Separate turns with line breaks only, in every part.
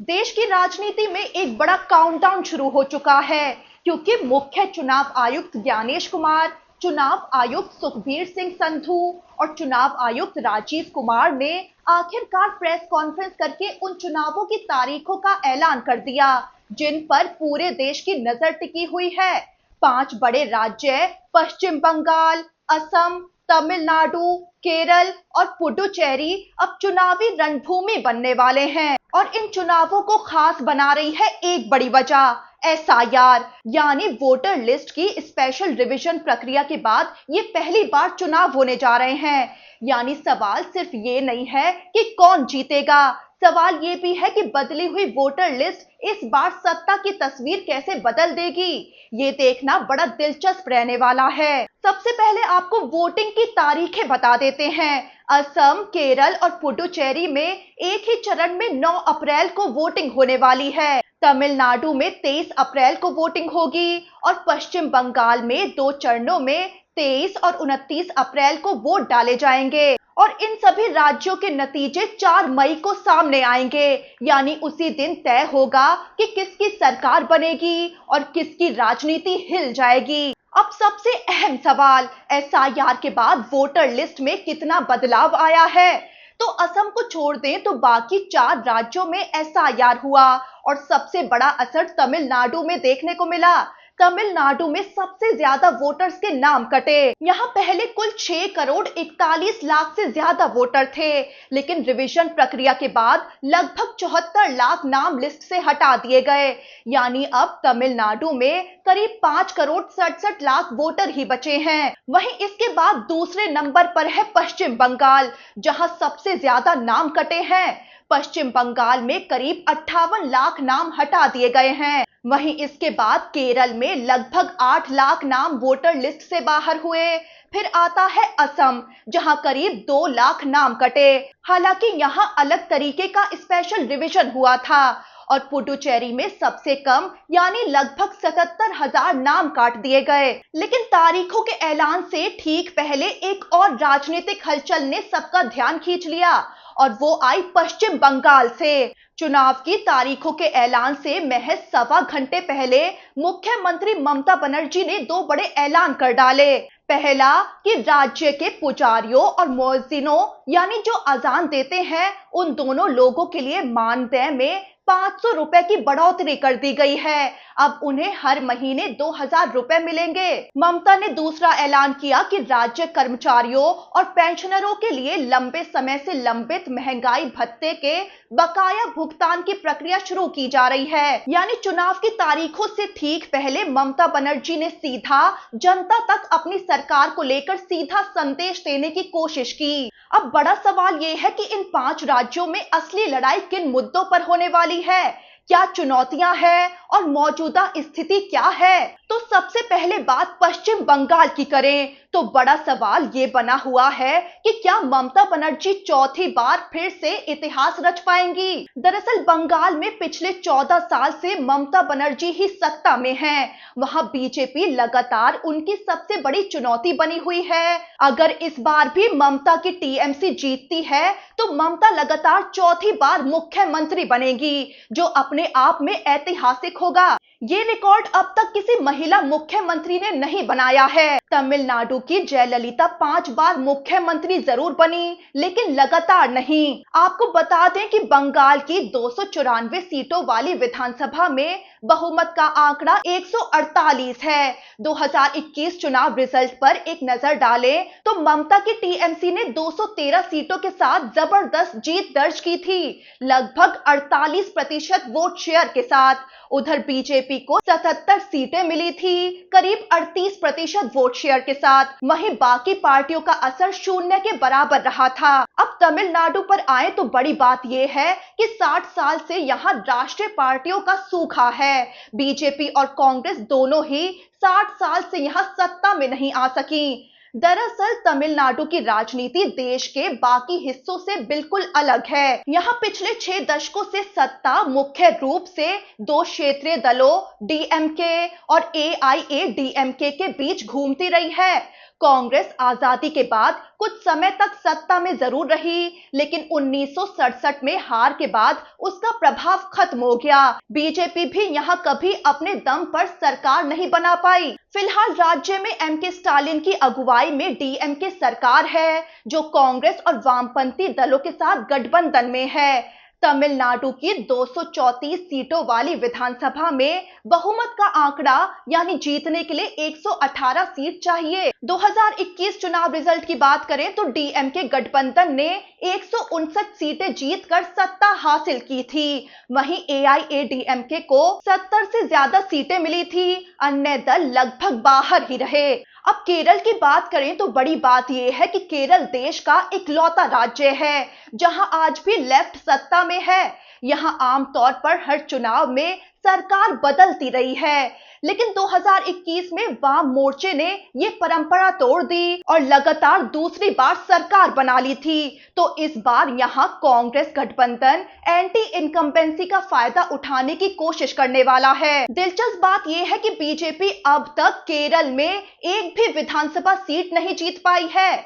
देश की राजनीति में एक बड़ा काउंटडाउन शुरू हो चुका है क्योंकि मुख्य चुनाव आयुक्त ज्ञानेश कुमार, चुनाव आयुक्त सुखबीर सिंह संधू और चुनाव आयुक्त राजीव कुमार ने आखिरकार प्रेस कॉन्फ्रेंस करके उन चुनावों की तारीखों का ऐलान कर दिया जिन पर पूरे देश की नजर टिकी हुई है। 5 बड़े राज्य पश्चिम बंगाल, असम, तमिलनाडु, केरल और पुडुचेरी अब चुनावी रणभूमि बनने वाले हैं और इन चुनावों को खास बना रही है एक बड़ी वजह एसआईआर यानी वोटर लिस्ट की स्पेशल रिवीजन प्रक्रिया के बाद ये पहली बार चुनाव होने जा रहे हैं। यानी सवाल सिर्फ ये नहीं है कि कौन जीतेगा, सवाल ये भी है कि बदली हुई वोटर लिस्ट इस बार सत्ता की तस्वीर कैसे बदल देगी। ये देखना बड़ा दिलचस्प रहने वाला है। सबसे पहले आपको वोटिंग की तारीखें बता देते हैं। असम, केरल और पुडुचेरी में एक ही चरण में 9 अप्रैल को वोटिंग होने वाली है। तमिलनाडु में 23 अप्रैल को वोटिंग होगी और पश्चिम बंगाल में 2 चरणों में 23 और 29 अप्रैल को वोट डाले जाएंगे और इन सभी राज्यों के नतीजे 4 मई को सामने आएंगे। यानी उसी दिन तय होगा कि किसकी सरकार बनेगी और किसकी राजनीति हिल जाएगी। अब सबसे अहम सवाल, एसआईआर के बाद वोटर लिस्ट में कितना बदलाव आया है। तो असम को छोड़ दें तो बाकी 4 राज्यों में एसआईआर हुआ और सबसे बड़ा असर तमिलनाडु में देखने को मिला। तमिलनाडु में सबसे ज्यादा वोटर्स के नाम कटे। यहाँ पहले कुल 6 करोड़ 41 लाख से ज्यादा वोटर थे, लेकिन रिवीजन प्रक्रिया के बाद लगभग 74 लाख नाम लिस्ट से हटा दिए गए। यानी अब तमिलनाडु में करीब 5 करोड़ 67 लाख वोटर ही बचे हैं। वहीं इसके बाद दूसरे नंबर पर है पश्चिम बंगाल, जहां सबसे ज्यादा नाम कटे हैं। पश्चिम बंगाल में करीब 58 लाख नाम हटा दिए गए हैं। वहीं इसके बाद केरल में लगभग 8 लाख नाम वोटर लिस्ट से बाहर हुए। फिर आता है असम, जहां करीब 2 लाख नाम कटे। हालांकि यहां अलग तरीके का स्पेशल रिवीजन हुआ था और पुडुचेरी में सबसे कम यानी लगभग 77,000 नाम काट दिए गए। लेकिन तारीखों के ऐलान से ठीक पहले एक और राजनीतिक हलचल ने सबका ध्यान खींच लिया और वो आई पश्चिम बंगाल से। चुनाव की तारीखों के ऐलान से महज सवा घंटे पहले मुख्यमंत्री ममता बनर्जी ने 2 बड़े ऐलान कर डाले। पहला कि राज्य के पुजारियों और मुअज्जिनों यानी जो अजान देते हैं उन दोनों लोगों के लिए मानदेय में 500 रुपए की बढ़ोतरी कर दी गई है। अब उन्हें हर महीने 2000 रुपए मिलेंगे। ममता ने दूसरा ऐलान किया कि राज्य कर्मचारियों और पेंशनरों के लिए लंबे समय से लंबित महंगाई भत्ते के बकाया भुगतान की प्रक्रिया शुरू की जा रही है। यानी चुनाव की तारीखों से ठीक पहले ममता बनर्जी ने सीधा जनता तक अपनी सरकार को लेकर सीधा संदेश देने की कोशिश की। अब बड़ा सवाल यह है कि इन 5 राज्यों में असली लड़ाई किन मुद्दों पर होने वाली है, क्या चुनौतियां हैं और मौजूदा स्थिति क्या है। तो सबसे पहले बात पश्चिम बंगाल की करें तो बड़ा सवाल ये बना हुआ है कि क्या ममता बनर्जी चौथी बार फिर से इतिहास रच पाएंगी। दरअसल बंगाल में पिछले 14 साल से ममता बनर्जी ही सत्ता में हैं। वहां बीजेपी लगातार उनकी सबसे बड़ी चुनौती बनी हुई है। अगर इस बार भी ममता की टीएमसी जीतती है तो ममता लगातार चौथी बार मुख्यमंत्री बनेगी, जो अपने आप में ऐतिहासिक होगा। ये रिकॉर्ड अब तक किसी महिला मुख्यमंत्री ने नहीं बनाया है। तमिलनाडु की जयललिता 5 बार मुख्यमंत्री जरूर बनी, लेकिन लगातार नहीं। आपको बता दें कि बंगाल की 294 सीटों वाली विधानसभा में बहुमत का आंकड़ा 148 है। 2021 चुनाव रिजल्ट पर एक नजर डालें तो ममता की टीएमसी ने 213 सीटों के साथ जबरदस्त जीत दर्ज की थी, लगभग 48% वोट शेयर के साथ। उधर बीजेपी को 77 सीटें मिली थी, करीब 38% वोट शेयर के साथ। वहीं बाकी पार्टियों का असर शून्य के बराबर रहा था। अब तमिलनाडु पर आए तो बड़ी बात यह है कि 60 साल से यहाँ राष्ट्रीय पार्टियों का सूखा है। बीजेपी और कांग्रेस दोनों ही 60 साल से यहाँ सत्ता में नहीं आ सकी। दरअसल तमिलनाडु की राजनीति देश के बाकी हिस्सों से बिल्कुल अलग है। यहाँ पिछले 6 दशकों से सत्ता मुख्य रूप से 2 क्षेत्रीय दलों डीएमके और एआईएडीएमके के बीच घूमती रही है। कांग्रेस आजादी के बाद कुछ समय तक सत्ता में जरूर रही, लेकिन 1967 में हार के बाद उसका प्रभाव खत्म हो गया। बीजेपी भी यहां कभी अपने दम पर सरकार नहीं बना पाई। फिलहाल राज्य में एमके स्टालिन की अगुवाई में डीएमके सरकार है, जो कांग्रेस और वामपंथी दलों के साथ गठबंधन में है। तमिलनाडु की 234 सीटों वाली विधानसभा में बहुमत का आंकड़ा यानी जीतने के लिए 118 सीट चाहिए। 2021 चुनाव रिजल्ट की बात करें तो डीएमके गठबंधन ने 159 सीटें जीतकर सत्ता हासिल की थी। वहीं एआईएडीएमके को 70 से ज्यादा सीटें मिली थी। अन्य दल लगभग बाहर ही रहे। अब केरल की बात करें तो बड़ी बात यह है कि केरल देश का इकलौता राज्य है जहां आज भी लेफ्ट सत्ता में है। यहां आमतौर पर हर चुनाव में सरकार बदलती रही है, लेकिन 2021 में वाम मोर्चे ने ये परंपरा तोड़ दी और लगातार दूसरी बार सरकार बना ली थी। तो इस बार यहां कांग्रेस गठबंधन एंटी इनकम्बेंसी का फायदा उठाने की कोशिश करने वाला है। दिलचस्प बात यह है कि बीजेपी अब तक केरल में एक भी विधानसभा सीट नहीं जीत पाई है।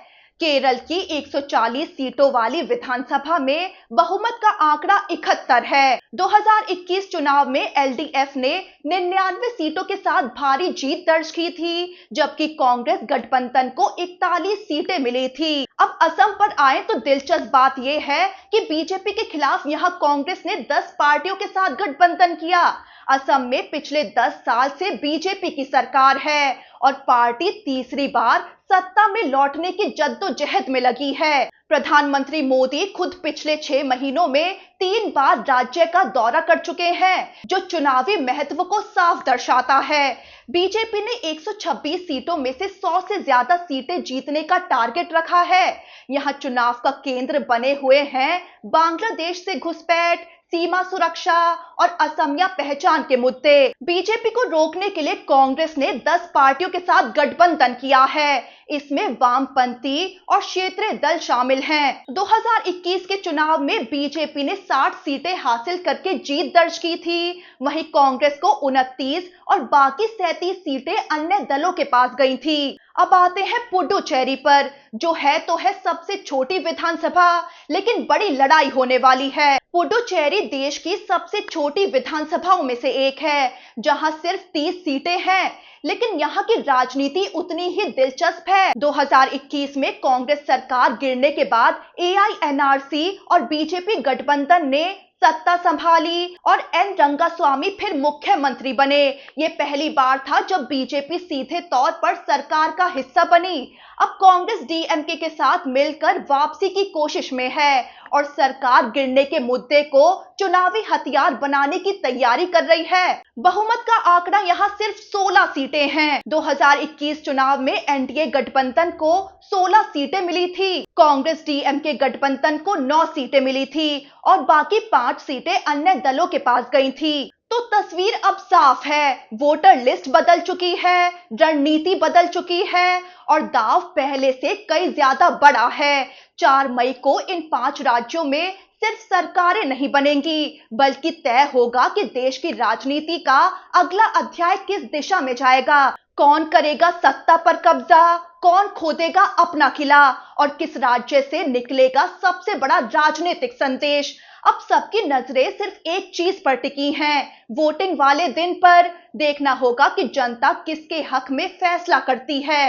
केरल की 140 सीटों वाली विधानसभा में बहुमत का आंकड़ा 71 है। 2021 चुनाव में एलडीएफ ने 99 सीटों के साथ भारी जीत दर्ज की थी, जबकि कांग्रेस गठबंधन को 41 सीटें मिली थी। अब असम पर आए तो दिलचस्प बात यह है कि बीजेपी के खिलाफ यहां कांग्रेस ने 10 पार्टियों के साथ गठबंधन किया। असम में पिछले 10 साल से बीजेपी की सरकार है और पार्टी तीसरी बार सत्ता में लौटने की जद्दोजहद में लगी है। प्रधानमंत्री मोदी खुद पिछले 6 महीनों में 3 बार राज्य का दौरा कर चुके हैं, जो चुनावी महत्व को साफ दर्शाता है। बीजेपी ने 126 सीटों में से 100 से ज्यादा सीटें जीतने का टारगेट रखा है। यहां चुनाव का केंद्र बने हुए हैं बांग्लादेश से घुसपैठ, सीमा सुरक्षा और असमिया पहचान के मुद्दे। बीजेपी को रोकने के लिए कांग्रेस ने 10 पार्टियों के साथ गठबंधन किया है। इसमें वामपंथी और क्षेत्रीय दल शामिल हैं। 2021 के चुनाव में बीजेपी ने 60 सीटें हासिल करके जीत दर्ज की थी। वहीं कांग्रेस को 29 और बाकी 37 सीटें अन्य दलों के पास गई थी। अब आते हैं पुडुचेरी पर, जो है तो है सबसे छोटी विधानसभा, लेकिन बड़ी लड़ाई होने वाली है। पुडुचेरी देश की सबसे छोटी विधानसभाओं में से एक है, जहां सिर्फ 30 सीटें हैं, लेकिन यहाँ की राजनीति उतनी ही दिलचस्प है। 2021 में कांग्रेस सरकार गिरने के बाद एआईएनआरसी और बीजेपी गठबंधन ने सत्ता संभाली और एन रंगास्वामी फिर मुख्यमंत्री बने। ये पहली बार था जब बीजेपी सीधे तौर पर सरकार का हिस्सा बनी। अब कांग्रेस डीएमके के साथ मिलकर वापसी की कोशिश में है और सरकार गिरने के मुद्दे को चुनावी हथियार बनाने की तैयारी कर रही है। बहुमत का आंकड़ा यहां सिर्फ 16 सीटें हैं। 2021 चुनाव में एनडीए गठबंधन को 16 सीटें मिली थी। कांग्रेस डीएमके गठबंधन को 9 सीटें मिली थी और बाकी 5 सीटें अन्य दलों के पास गई थी। तो तस्वीर अब साफ है। वोटर लिस्ट बदल चुकी है, रणनीति बदल चुकी है और दांव पहले से कई ज्यादा बड़ा है। 4 मई को इन 5 राज्यों में सिर्फ सरकारें नहीं बनेंगी, बल्कि तय होगा कि देश की राजनीति का अगला अध्याय किस दिशा में जाएगा। कौन करेगा सत्ता पर कब्जा, कौन खोदेगा अपना किला और किस राज्य से निकलेगा सबसे बड़ा राजनीतिक संदेश। अब सबकी नजरें सिर्फ एक चीज पर टिकी हैं, वोटिंग वाले दिन पर। देखना होगा कि जनता किसके हक में फैसला करती है।